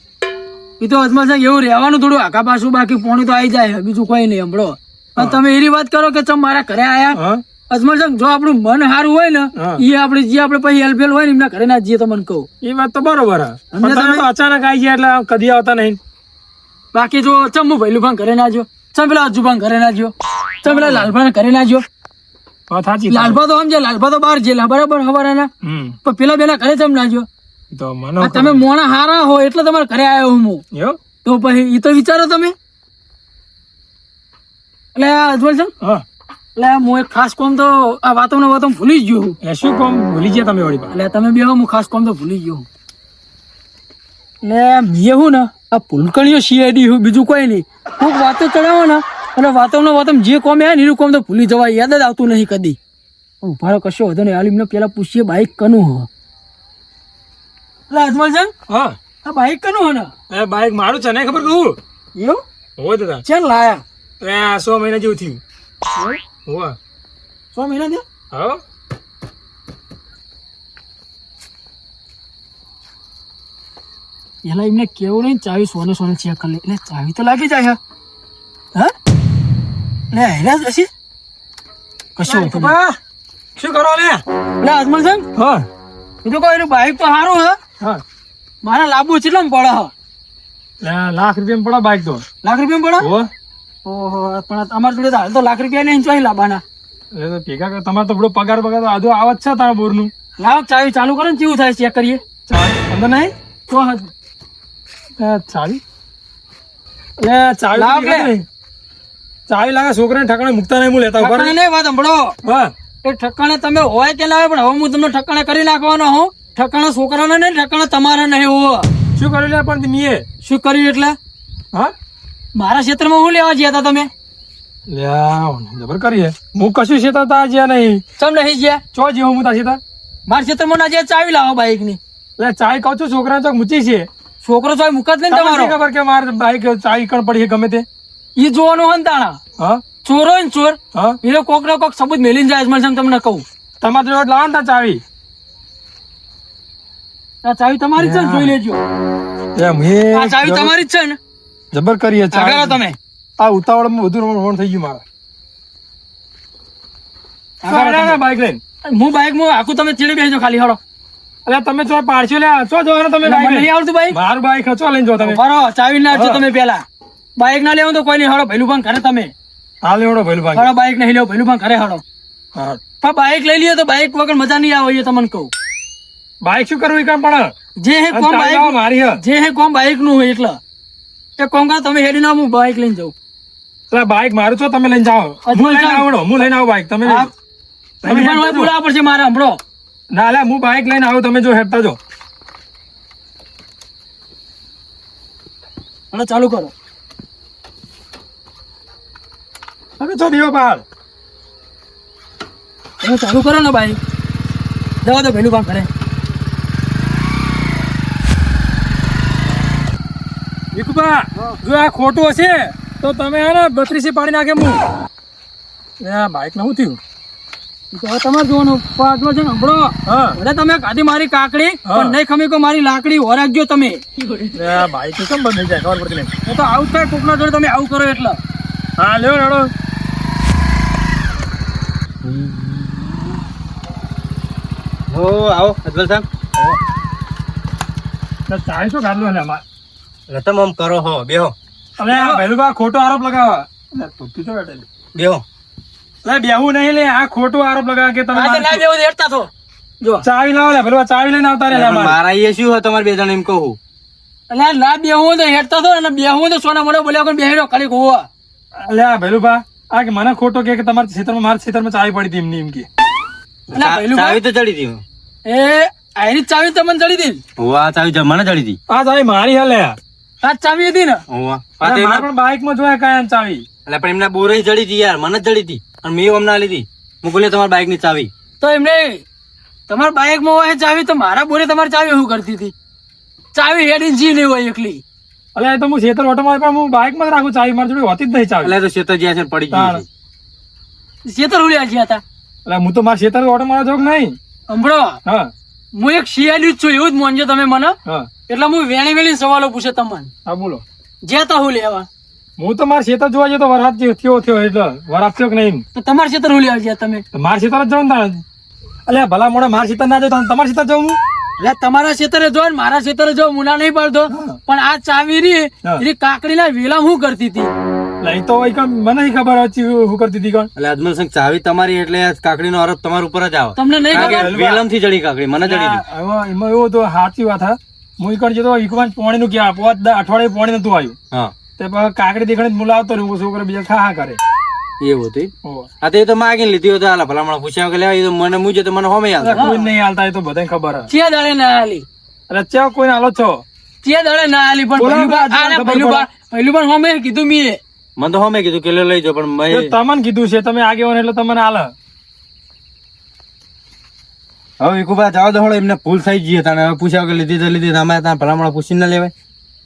એ તો અજમલ સાહેબ એવું રહેવાનું થોડું આખા પાછું બાકી પાણી તો આવી જાય બીજું કોઈ નહીં હમણો. તમે એવી વાત કરો કે ચમ મારા ઘરે આયા અજમલ સાહેબ જો આપણું મન સારું હોય ને એ આપણે જે આપણે પછી હેલ્પેલ હોય ને એમના ઘરે ના જઈએ તો મને કહું. એ વાત તો બરોબર અચાનક આવી જાય એટલે કદી આવતા નહીં. બાકી જો ચમ હું ભૈલું ભાન ઘરે ના જો ચમ પેલા અજુભાન ઘરે ના જો ચમ પેલા લાલભાન ઘરે ના જો. લાલભા તો સમજે લાલભા તો બહાર જેલા બરાબર ખબર એના પણ પેલા બેના ઘરે ચમ ના જો. તમે મોણા હારા હો એટલે તમારે ઘરે આવ્યો હું તો પછી એ તો વિચારો તમે. એટલે અજમલ સાહેબ એટલે હું એક ખાસ કોમ તો આ વાતો ભૂલી જ ગયો. શું કોમ ભૂલી ગયા તમે વળી? એટલે તમે બે હું ખાસ કોમ તો ભૂલી ગયો. એટલે મેં હું ને આ ભૂલકણીઓ સીઆઈડી હું બીજું કોઈ નહીં હું વાતો ચડાવો ને અને વાતો જે કોમ આવે ને એનું કોમ તો ભૂલી જવાય યાદ જ આવતું નહીં કદી. ઉભારો કશો વધુ નહીં હાલ એમને પેલા પૂછીએ બાઈક કનું હ. એટલે અજમલ સાહેબ આ બાઈક કનું હ ને? બાઈક મારું છે ને ખબર કહું એવું હોય દાદા ચાલ લાયા 100 મહિના જેવું થયું. 100 મહિના થયા. એલા એમને કેવું નહીં ચાવી સોને ચેક કરી લે એટલે ચાવી તો લાગી જાય. હા લે હેરા જશે કશું હોતું નહીં. વિકુભા, શું કરો લે? લે અજમલ છે હા એ તો કોઈ બાઈક તો સારું હે હા મારા લાંબુ કેટલામાં પડે હ લે, લાખ રૂપિયા પડે બાઈક તો. લાખ રૂપિયા પડે હો ઓહો પણ તમારા જોડે તો હાલ તો લાખ રૂપિયા નહીં ચોઈ લાવવાના એટલે તો ભેગા કર, તમારે તો બધો પગાર બગાર તો આધો આવત છે તારા બોરનું. લાવ ચાવી ચાલુ કરો ને કેવું થાય ચેક કરીએ ચાવી અંદર નહીં? તો ચાવી લે, ચાવી લાવ તો દેખાતી નહીં. ચાવી લાગે છોકરાને ઠકાણે મૂકતા નહીં, હું લેતા ઉભા ઠકાણે રહે. નહીં વાત સાંભળો હા એ ઠકાણે તમે હોય કે ના હોય પણ હવે હું તમને ઠકાણે કરી નાખવાનો હું ઠકાણા છોકરાને નહીં ઠકાણા તમારે નહીં હોવો શું કર્યું લે પણ મીએ? શું કર્યું એટલે હા મારા ક્ષેત્રમાં હું લેવા ગયા હતા તમે લે જબર કરીએ. હું કશું છે તો તા જ્યાં નહીં. ચમ નહીં ગયા ચો જેવો હું તા છે તા? મારા ક્ષેત્રમાં ના જ્યાં ચાવી લાવો બાઈક ની લે ચાવી કહું છું છોકરા ચોક મૂચી છે. છોકરો ચાવી મુકત નહીં તમને તમારો શી ખબર કે મારે બાઈક ચાવી કણ પડી છે ગમે તે? એ જોવાનું હોય ને તાણા હા ચોર હોય ને ચોર હા એ કોક ને કોક સબૂત મેલીને જાય અજમલ સાહેબ તમને કહું તમારે જોડે લાવો ને તા ચાવી. આ ચાવી તમારી જ છે ને જોઈ લેજો એમ હે આ ચાવી તમારી જ છે ને જબર કરીએ આગળ ચાવી. તમે આ ઉતાવળમાં વધુ રોણ થઈ ગયું મારે. આગળ તમે. બાઈક લઈને હું બાઈક માં આખું તમે ચીડી બેસજો ખાલી હળો અલ્યા તમે ચો પાડશો લે ચો જોવાનો તમે મને બાઈક નહીં લઈને? આવડતું બાઈક મારું બાઈક ચો લઈને જો તમે. બરો ચાવી ના આપજો હા. તમે પેલા બાઈક ના લેવું તો કોઈ નહીં હળો ભૈલું પણ ઘરે તમે હાલ એવડો ભઈલું બાઈક. હળો બાઈક નહીં લેવો ભૈલું પણ ઘરે હળો હા પણ બાઈક લઈ લ્યો તો બાઈક વગર મજા નહીં આવે એ તમને કહું બાઈક શું કરવું એ કામ પણ જે હે કોમ ચાવી લાવો બાઈક મારી હે. જે હે કોમ બાઈક નું હોય એટલે એ કોમ કા તમે હેડી ના હું બાઈક લઈને જાઉં એટલે બાઈક મારું છો તમે લઈને જાઓ. હું લઈને આવડો હું લઈને આવું બાઈક તમે આ તમે ભૈલું પણ હેડતા હોય જો. બોલાવવા પડશે મારે હંભળો ના લે હું બાઈક લઈને આવું તમે જો હેડતા જો. હળો ચાલુ કરો તમે છો દીવો બહાર. તમે ચાલુ કરો ને બાઈક જવા દો ભૈલું પણ ઘરે વિકુભા જો આ ખોટું હશે તો તમે હે ને 32 પાડી નાખે હું. આ બાઈક ને શું થયું? એ તો હવે તમારે જોવાનું પાછળ છે ને હંભળો હા ભલે તમે કાઢી મારી કાકડી હા. પણ નહીં ખમી કો મારી લાકડી હોરાકજો તમે આ બાઈક કેમ બંધ થઈ જાય ખબર પડતી નહીં. એ તો આવું થાય કોકના જોડે તમે આવું કરો એટલે હા લ્યો રડો. હો આવો અજમલ સાહેબ ચાય શું કાઢલું ને અમાર? રતમ આમ કરો હો બેહો અલે આ ભૈલું બા ખોટો આરોપ લગાવા. અલે તું તો બેઠેલી. બેહો લે બેહું નહીં લે આ ખોટો આરોપ લગાવે કે તમે આજે ના મારી- બેવો હેડતા થો જો ચાવી લાવો લે ભૈલું બા, ચાવી લઈને આવતા રે લે પણ અમારે. મારા અહીંયા શું હોય તમારે બે જણા એમ કહું એટલે ના બેહું તો હેડતા થો અને બેહું તો સોના મોડો બોલ્યા કોઈ બેહેડો ખાલી હોવા અલે આ ભૈલું બા આ કે મને ખોટો કે તમારા ક્ષેત્રમાં મારા ક્ષેત્રમાં ચાવી પડી હતી એમની એમ કે. એટલે ભૈલું ચાવી તો ચડી હતી એ આયરી ચાવી તમને ચડી હતી ને? હોવા ચાવી જમાને ચડી હતી આ ચાવી મારી હાલે આ આ જ ચાવી હતી ને હોવા મારે પણ બાઈકમાં જોયા કાયમ ચાવી. એટલે પણ એમના બોરે ચડી હતી યાર મને જ ચડી હતી અને મેં અમને લીધી મોકલી તમારા બાઈક ની ચાવી તો એમને તમારા બાઈક માં હોય ચાવી તો મારા બોરે તમારી ચાવી શું કરતી હતી ચાવી હેડી જી નહીં હોય એકલી અલે એ તો હું ખેતર ઓટો મારી પણ હું બાઈકમાં જ રાખું ચાવી મારી જોડે હોતી જ નહીં ચાવી. એટલે તો શેતરજી છે પડી ગઈ છે. શેતર ઉડ્યા ગયા હતા એટલે હું તો મારા ખેતર ઓટો મારવા જોગ નહીં. હંભળો હા હું એક શિયાળી જ છું એવું જ માનજો તમે મને હા એટલે હું વેણી વેણી સવાલો પૂછે તમને હા બોલો. જે તો હું લેવા હું તો મારા ખેતર જોવા જતો તો વરસાદ થયો એટલે વરાપ થયો કે નહીં. તો તમારા ક્ષેત્ર હું લેવા ગયા તમે તો મારા ખેતર જ જવું ને તાણે. અલ્યા ભલા મોડા મારા ખેતર ના જાવ તમારા ખેતર જવું હું? એટલે તમારા ક્ષેત્રે જો ને મારા ક્ષેત્રે જો મુના નહીં પાડતો પણ આ ચાવી રી હા. એની કાકડી ના વેલા હું કરતી હતી એટલે એ તો મને નહીં ખબર હતી શું કરતી હતી કોણ. એટલે અજમલ સિંહ ચાવી તમારી એટલે કાકડી નો આરોપ તમારા ઉપર જ આવે તમને નહીં ખબર વેલમ થી ચડી કાકડી મને ચડી હતી હવે એમાં એવું તો સાચી વાત હા. હું ઈ કણ જતો ઈકવાન પોણી નું ક્યાં અઠવાડિયે પોણી નતું આવ્યું હા તે પછી કાકડી દેખાડી મુલા આવતો રહ્યો છોકરો બીજા ખા કરે. એવું હતું ઓહો. આ તો એ તો માગીને લીધી હોય તો હાલ ભલામણ પૂછ્યા કે લેવા એ તો મને મુજે તો મને હોમે એટલે યાદ કોઈ નહીં હાલતા એ તો બધાને ખબર હે. ચિયા દાડે ના આલી એટલે ચેવ કોઈને હાલો છો. ચિયા દાડે ના આલી પણ બોલા પહેલું બા, આ ખબર પડે. પહેલું પણ હોમે કીધું મીએ મને તો હોમે કીધું કે લે લઈ જાઓ પણ તો મેં તમને કીધું છે તમે આગેવાન એટલે તમને હાલ. હવે વિકુભા જાવ તો હળો એમને ભૂલ થઈ ગઈ હતા હવે પૂછ્યા કે લીધી તો લીધી તમે ત્યાં ભલામણ પૂછીને ના લેવાય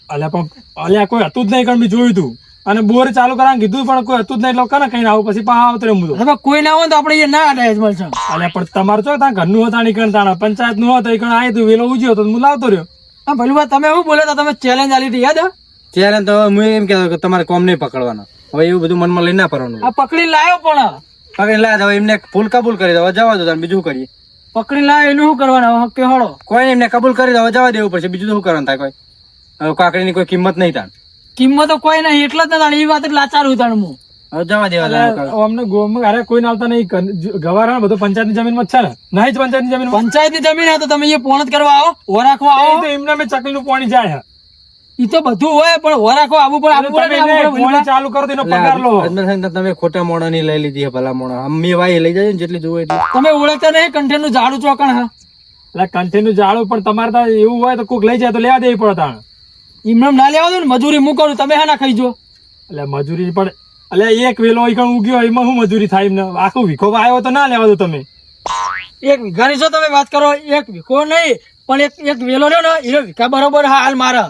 અલ્યા પણ અલ્યા કોઈ હતું જ નહીં કારણ મેં જોયું તું અને બોર ચાલુ કરવાનું કીધું પણ કોઈ હતું જ નહીં એટલે કને કઈ આવું પછી પા આવતો રહ્યો હું તો. હવે કોઈ ના હોય તો આપણે એ ના અડાય જ મળશે અલ્યા પણ તમારે તો ત્યાં ઘરનું હતા નીકળ તાણા પંચાયત નું હતું એ કણ આવી તું વેલો ઉજ્યો તો હું લાવતો રહ્યો. હા ભલુભા તમે શું બોલ્યા હતા તમે ચેલેન્જ આલી હતી યાદ હે? ત્યારે તો હું એમ કહેતો કે તમારે કોમ નહીં પકડવાનો હવે એવું બધું મનમાં લઈને ના પરવાનું આ પકડી લાયો પણ પકડી લાયા હવે એમને ફૂલ કબૂલ કરી દો, હવે જવા દો તારે, બીજું શું કરીએ? પકડી લાયો એનું શું કરવાનું હવે કે હળો કોઈ નહીં, એમને કબૂલ કરી દો, હવે જવા દેવું પડશે, બીજું તો શું કરવાનું થાય? કોઈ હવે કાકડીની કોઈ કિંમત નહીં તાણ, કિંમત તો કોઈ નહીં એટલે જ ના એ વાત જ લાચાર હું તાણ હું હવે જવા દેવા તાણ. અમને ગોમાં અરે કોઈ આવતા નહીં, ગવાર બધું પંચાયતની જમીનમાં જ છે ને, નહીં જ પંચાયતની જમીન પંચાયતની જમીન હે તો તમે એ પોણ જ કરવા આવો હો રાખવા આવો એમને મેં ચકલીનું પાણી જાય ઈ તો બધું હોય પણ હો રાખવા આવવું પડે આવવું પડે ને આવવું પડે પાણી ચાલુ કરો તો એનો પગાર લો. અજમેર સાહેબ, તમે ખોટા મોણા ની લઈ લીધી છે, ભલા મોણા અમ્મી વાય લઈ જાય ને જેટલી જોવે એટલી. તમે ઓળખતા નહીં કંઠેર નું ઝાડું ચોકણ હા એટલે કન્ટેનું જાળું પણ તમારે ત્યાં એવું હોય તો કોક લઈ જાય તો લેવા દેવી પડે તાણ. એમને ના લેવા દો ને મજૂરી મૂકો તમે હા ના ખાઈ જો એટલે મજૂરી પણ એટલે એક વેલો ઈકણ ઉગ્યો એમાં શું મજૂરી થાય એમને? આખું વીખો આવ્યો તો ના લેવા દો તમે. એક વીઘાની જો તમે વાત કરો એક વીઘો નહીં પણ એક વેલો રહ્યો ને એ વીઘા બરોબર હાલ મારા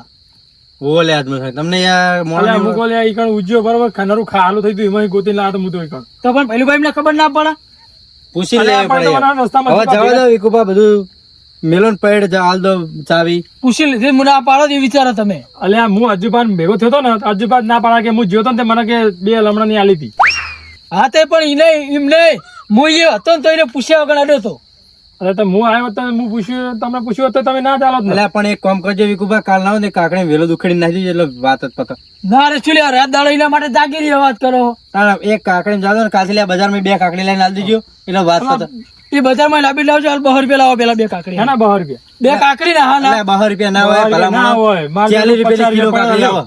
ઓ લે અજમેર સાહેબ, તમને યાર મોણા અમુક ઓલે ઈકણ ઉજ્યો બરોબર ખાનારું ખાલું થઈ ગયું એમાં ગોતી લાવે તો હું તો ઈકણ. તો પણ પહેલું ભાઈ ખબર ના પડે પૂછી અલ્યા, લેવી પણ પડે યાર. તમારા રસ્તામાં હવે જવા દો વિકુભા, બધું મેલોન પેડ હાલ દો ચાવી. પૂછી લીધી મને ના પાડો એ વિચારો તમે અલ્યા હું અજુબાન ભેગો થયો હતો ને અજુબાન ના પાડા કે હું જ્યો તો ને તે મને કે 2 લમણા ની આલી હતી. હા તે પણ એમ નહીં હું એ હતો ને તો એને પૂછ્યા વગર અડ્યો હતો અરે તો હું આવ્યો તો હું પૂછ્યું, તમને પૂછ્યું તો તમે ના ચાલો જ ને. એટલે પણ એક કામ કરજો વિકુભા, કાલ ના હોય ને કાકડી વેલો દુખડી નાખી દેજો એટલે વાત જ પતો. ના રે ચુલી રાત દાડો એના માટે જાગી રહી વાત કરો તારા એક કાકડી જાદો ને કાલથી બજારમાં 2 કાકડી લઈને આલી દેજો એટલે વાત પતો. એ બજારમાં લાવી લાવજો હાલ 2 રૂપિયા લાવો પેલા 2 કાકડી હે ના 12 રૂપિયા 2 કાકડી ના હા ના એટલે 12 રૂપિયા ના હોય, ભલા ના હોય. મારે 40 રૂપિયા કિલો કાકડી આવો.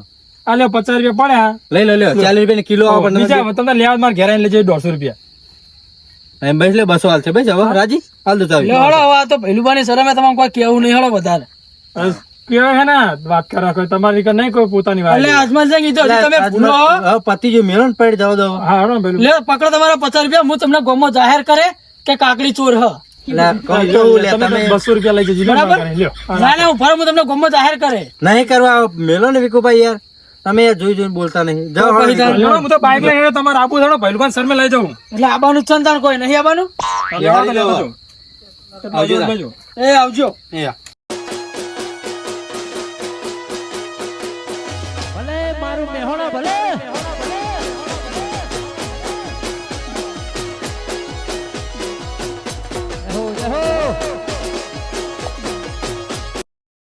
આ લ્યો 50 રૂપિયા પડ્યા. લઈ લો, લ્યો 40 રૂપિયા કિલો આવો. પણ બીજા તમને લેવા મારે ઘેર આવીને લેજે 150 રૂપિયા. એમ બસ લે 200 હાલ છે બસ. હવે રાજી હાલ દો ચાવી. લે હળો હવે આ તો પહેલું બાની શરમે તમારે કોઈ કેવું નહીં હળો વધારે કેવાય હે ને વાત કરા કોઈ તમારી કે નહીં કોઈ પોતાની વાત. એટલે આજમાં છે કીધું હજી તમે ભૂલો હો. હવે પતિ જો મેલોન પેડ જવા દો. હા હળો પેલું લે પકડો તમારા 50 રૂપિયા હું તમને ગોમો જાહેર કરે કે કાકડી ચોર હ એટલે કહું કેવું લે તમે તમે 200 રૂપિયા લઈ જજો. બરાબર? લ્યો ના ના હું ફરો હું તમને ગોમો જાહેર કરે નહીં કરવા મેલો ને વિકુભાઈ યાર, તમે યાર જોઈ જોઈને બોલતા નહીં. જાઓ તો પછી હવે. લ્યો, હું તો બાઈક લઈને તમારે આપું થોડો પહેલવાન સર લઈ જાઉં. એટલે આબાનું ચંદાણ કોઈ નહીં આબાનું લેવા દો. આવજો તા. એ આવજો એ આ.